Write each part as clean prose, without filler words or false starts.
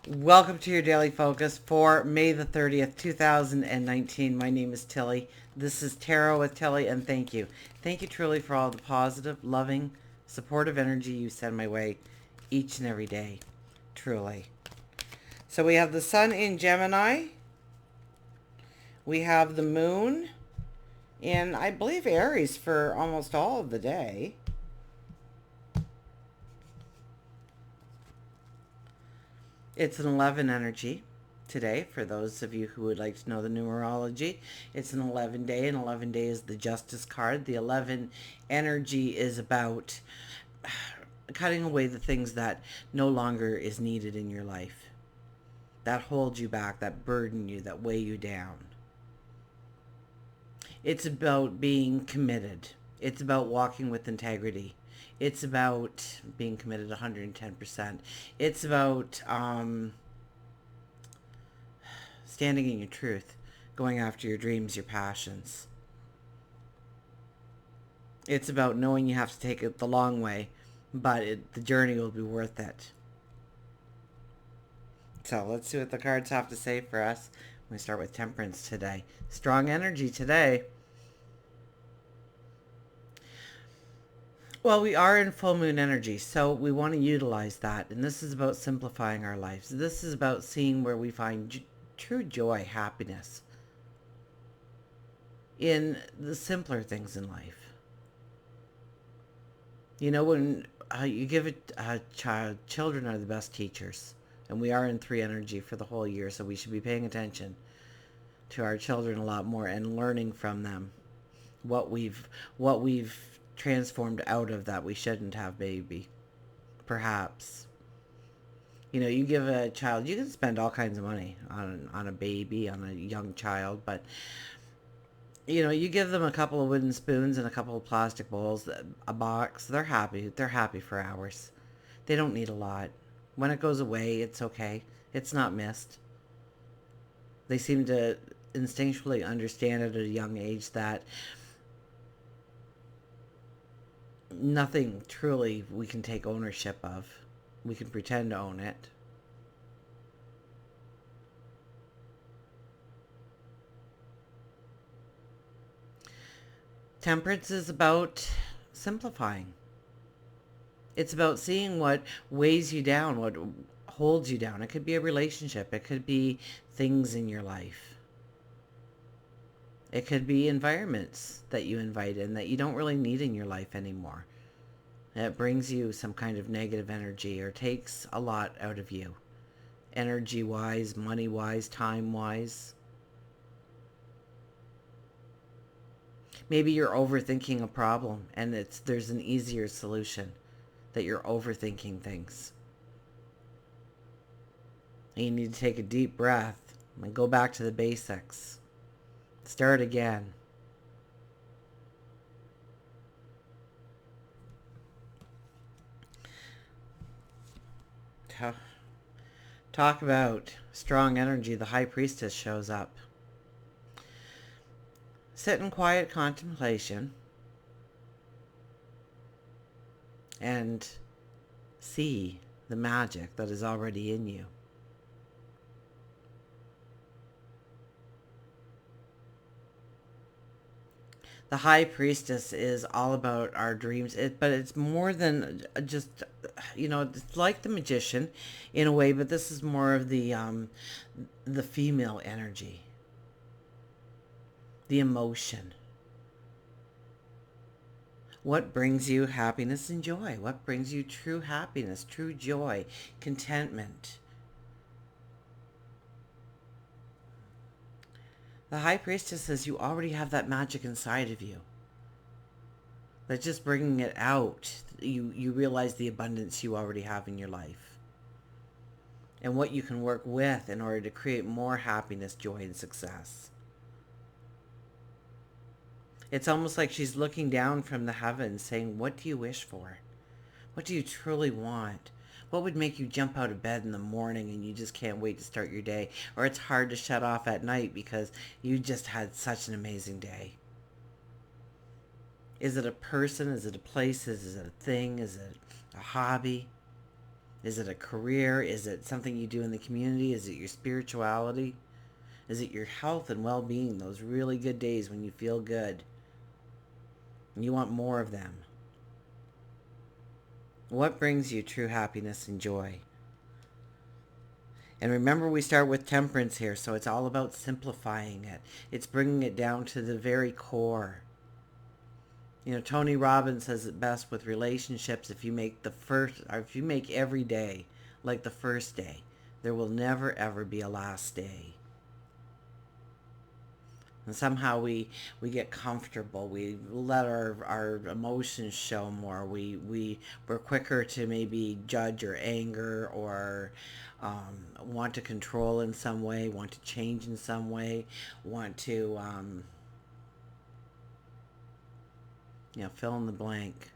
Welcome to your daily focus for May the 30th, 2019. My name is Tilly. This is Tarot with Tilly, and thank you. Thank you truly for all the positive, loving, supportive energy you send my way each and every day. Truly. So we have the sun in Gemini. We have the moon in, I believe, Aries for almost all of the day. It's an 11 energy today for those of you who would like to know the numerology. It's an 11 day, and 11 day is the justice card. The 11 energy is about cutting away the things that no longer is needed in your life, that hold you back, that burden you, that weigh you down. It's about being committed. It's about walking with integrity. It's about being committed 110%. It's about standing in your truth, going after your dreams, your passions. It's about knowing you have to take it the long way, but the journey will be worth it. So let's see what the cards have to say for us. We start with Temperance today. Strong energy today. Well, we are in full moon energy, so we want to utilize that. And this is about simplifying our lives. This is about seeing where we find true joy, happiness in the simpler things in life. You know, when you give a child, children are the best teachers. And we are in 3 energy for the whole year, so we should be paying attention to our children a lot more and learning from them what we've transformed out of that we shouldn't have, maybe, perhaps. You know, you give a child, you can spend all kinds of money on a baby, on a young child, but you know, you give them a couple of wooden spoons and a couple of plastic bowls, a box, they're happy. They're happy for hours. They don't need a lot. When it goes away, it's okay. It's not missed. They seem to instinctually understand at a young age that nothing truly we can take ownership of. We can pretend to own it. Temperance is about simplifying. It's about seeing what weighs you down, what holds you down. It could be a relationship. It could be things in your life. It could be environments that you invite in that you don't really need in your life anymore. It brings you some kind of negative energy or takes a lot out of you. Energy-wise, money-wise, time-wise. Maybe you're overthinking a problem and there's an easier solution, that you're overthinking things. And you need to take a deep breath and go back to the basics. Start again. Talk about strong energy. The High Priestess shows up. Sit in quiet contemplation and see the magic that is already in you. The High Priestess is all about our dreams, but it's more than just, you know, it's like the Magician in a way, but this is more of the female energy, the emotion. What brings you happiness and joy? What brings you true happiness, true joy, contentment? The High Priestess says you already have that magic inside of you. That just bringing it out, you realize the abundance you already have in your life. And what you can work with in order to create more happiness, joy, and success. It's almost like she's looking down from the heavens saying, what do you wish for? What do you truly want? What would make you jump out of bed in the morning and you just can't wait to start your day? Or it's hard to shut off at night because you just had such an amazing day. Is it a person? Is it a place? Is it a thing? Is it a hobby? Is it a career? Is it something you do in the community? Is it your spirituality? Is it your health and well-being? Those really good days when you feel good and you want more of them. What brings you true happiness and joy? And remember, we start with temperance here, so it's all about simplifying it. It's bringing it down to the very core. You know, Tony Robbins says it best with relationships. If you make every day like the first day, there will never ever be a last day. And somehow we get comfortable. We let our emotions show more. We're quicker to maybe judge or anger or want to control in some way, want to change in some way, want to fill in the blank.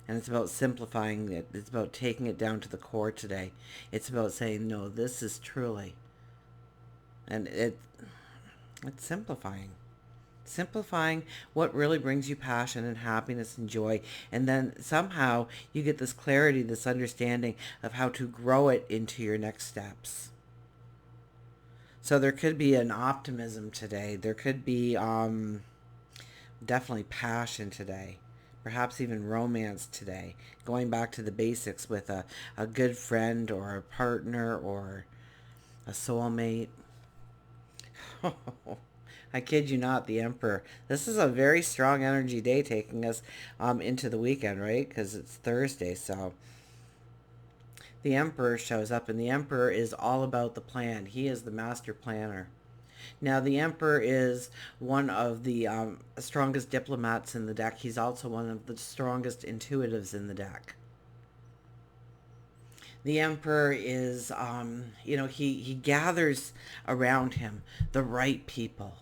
And it's about simplifying it. It's about taking it down to the core today. It's about saying, no, this is truly. And it's simplifying. Simplifying what really brings you passion and happiness and joy. And then somehow you get this clarity, this understanding of how to grow it into your next steps. So there could be an optimism today. There could be definitely passion today. Perhaps even romance today. Going back to the basics with a good friend or a partner or a soulmate. I kid you not, the Emperor. This is a very strong energy day taking us into the weekend, right? Because it's Thursday, so the Emperor shows up, and the Emperor is all about the plan. He is the master planner. Now, the Emperor is one of the strongest diplomats in the deck. He's also one of the strongest intuitives in the deck. The Emperor is, he gathers around him the right people,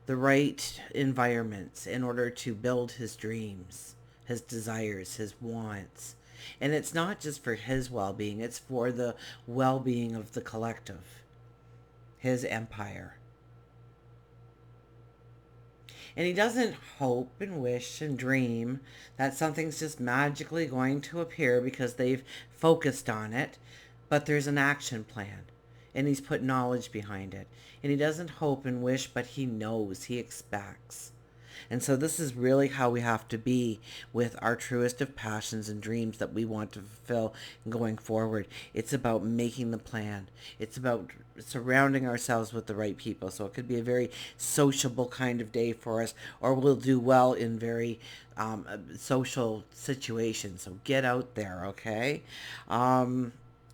the right environments in order to build his dreams, his desires, his wants. And it's not just for his well-being, it's for the well-being of the collective, his empire. And he doesn't hope and wish and dream that something's just magically going to appear because they've focused on it. But there's an action plan. And he's put knowledge behind it. And he doesn't hope and wish, but he knows, he expects. And so this is really how we have to be with our truest of passions and dreams that we want to fulfill going forward. It's about making the plan. It's about surrounding ourselves with the right people. So it could be a very sociable kind of day for us, or we'll do well in very social situations. So get out there, okay?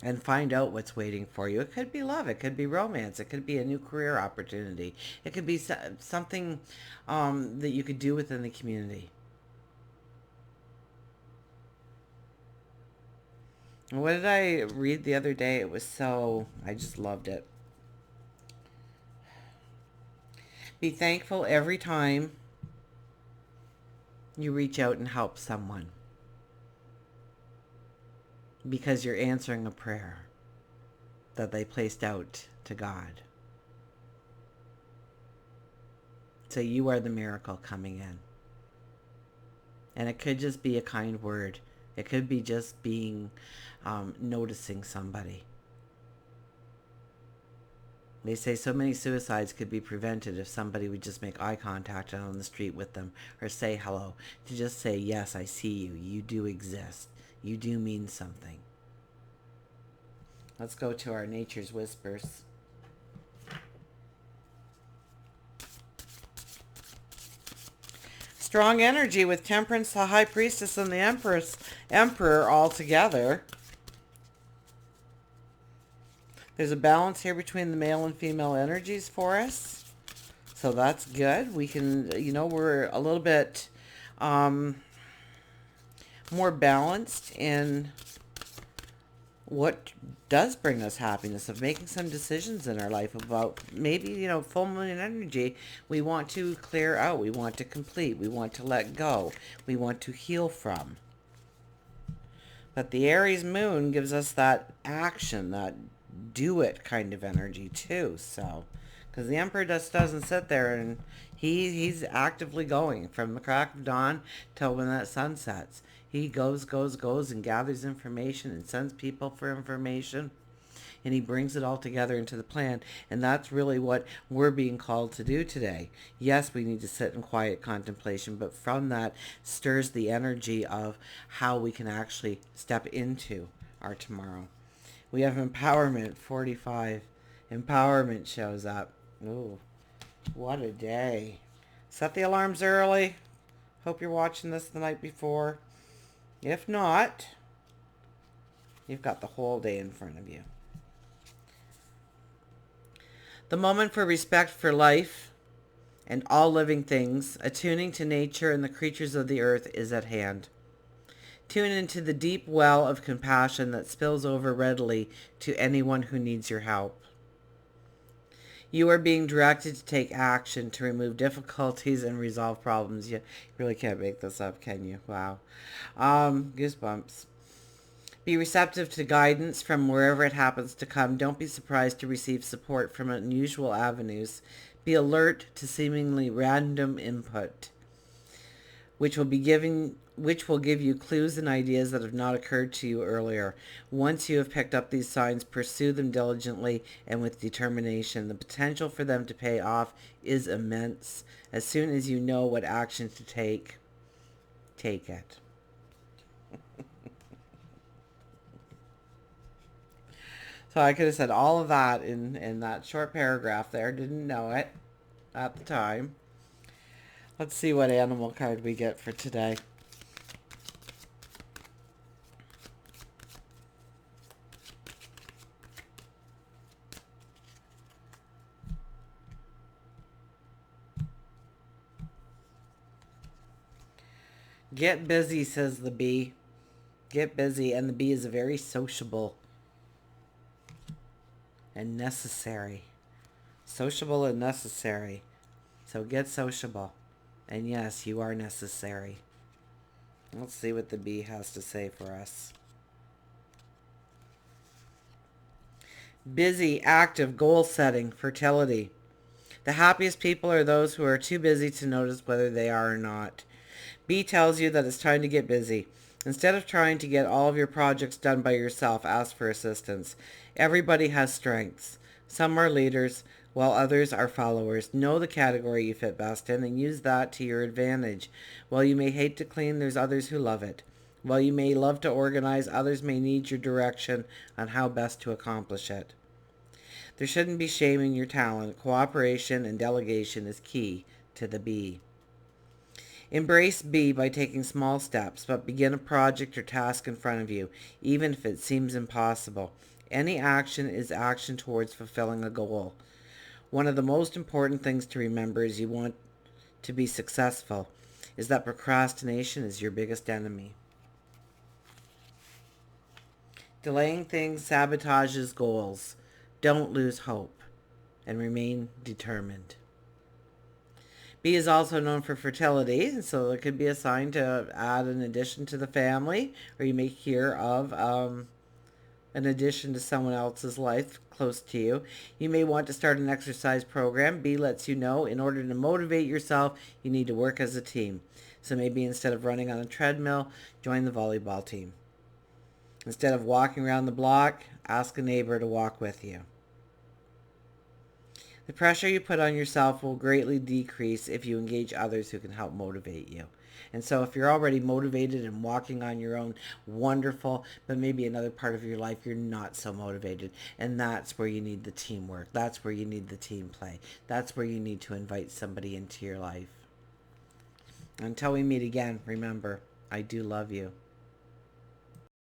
And find out what's waiting for you. It could be love. It could be romance. It could be a new career opportunity. It could be something that you could do within the community. What did I read the other day? I just loved it. Be thankful every time you reach out and help someone, because you're answering a prayer that they placed out to God. So you are the miracle coming in. And it could just be a kind word. It could be just being, noticing somebody. They say so many suicides could be prevented if somebody would just make eye contact on the street with them or say hello. To just say, yes, I see you. You do exist. You do mean something. Let's go to our Nature's Whispers. Strong energy with Temperance, the High Priestess, and the Emperor all together. There's a balance here between the male and female energies for us. So that's good. We can, we're a little bit more balanced in what does bring us happiness, of making some decisions in our life about maybe, full moon energy. We want to clear out. We want to complete. We want to let go. We want to heal from. But the Aries moon gives us that action, that do it kind of energy too. So, because the Emperor just doesn't sit there, and he's actively going from the crack of dawn till when that sun sets. He goes and gathers information and sends people for information, and he brings it all together into the plan. And that's really what we're being called to do today. Yes, we need to sit in quiet contemplation, but from that stirs the energy of how we can actually step into our tomorrow. We have empowerment 45. Empowerment shows up. Ooh, what a day. Set the alarms early. Hope you're watching this the night before. If not, you've got the whole day in front of you. The moment for respect for life and all living things, attuning to nature and the creatures of the earth, is at hand. Tune into the deep well of compassion that spills over readily to anyone who needs your help. You are being directed to take action to remove difficulties and resolve problems. You really can't make this up, can you? Wow. Goosebumps. Be receptive to guidance from wherever it happens to come. Don't be surprised to receive support from unusual avenues. Be alert to seemingly random input, which will give you clues and ideas that have not occurred to you earlier. Once you have picked up these signs, pursue them diligently and with determination. The potential for them to pay off is immense. As soon as you know what action to take it. So I could have said all of that in that short paragraph there. Didn't know it at the time. Let's see what animal card we get for today. Get busy, says the bee. Get busy, and the bee is very sociable and necessary. Sociable and necessary. So get sociable. And yes, you are necessary. Let's see what the bee has to say for us. Busy, active, goal setting, fertility. The happiest people are those who are too busy to notice whether they are or not. B tells you that it's time to get busy. Instead of trying to get all of your projects done by yourself, ask for assistance. Everybody has strengths. Some are leaders, while others are followers. Know the category you fit best in and use that to your advantage. While you may hate to clean, there's others who love it. While you may love to organize, others may need your direction on how best to accomplish it. There shouldn't be shame in your talent. Cooperation and delegation is key to the bee. Embrace B by taking small steps, but begin a project or task in front of you, even if it seems impossible. Any action is action towards fulfilling a goal. One of the most important things to remember as you want to be successful is that procrastination is your biggest enemy. Delaying things sabotages goals. Don't lose hope and remain determined. B is also known for fertility, so it could be a sign to add an addition to the family, or you may hear of an addition to someone else's life close to you. You may want to start an exercise program. B lets you know in order to motivate yourself, you need to work as a team. So maybe instead of running on a treadmill, join the volleyball team. Instead of walking around the block, ask a neighbor to walk with you. The pressure you put on yourself will greatly decrease if you engage others who can help motivate you. And so if you're already motivated and walking on your own, wonderful, but maybe another part of your life you're not so motivated. And that's where you need the teamwork. That's where you need the team play. That's where you need to invite somebody into your life. Until we meet again, remember, I do love you.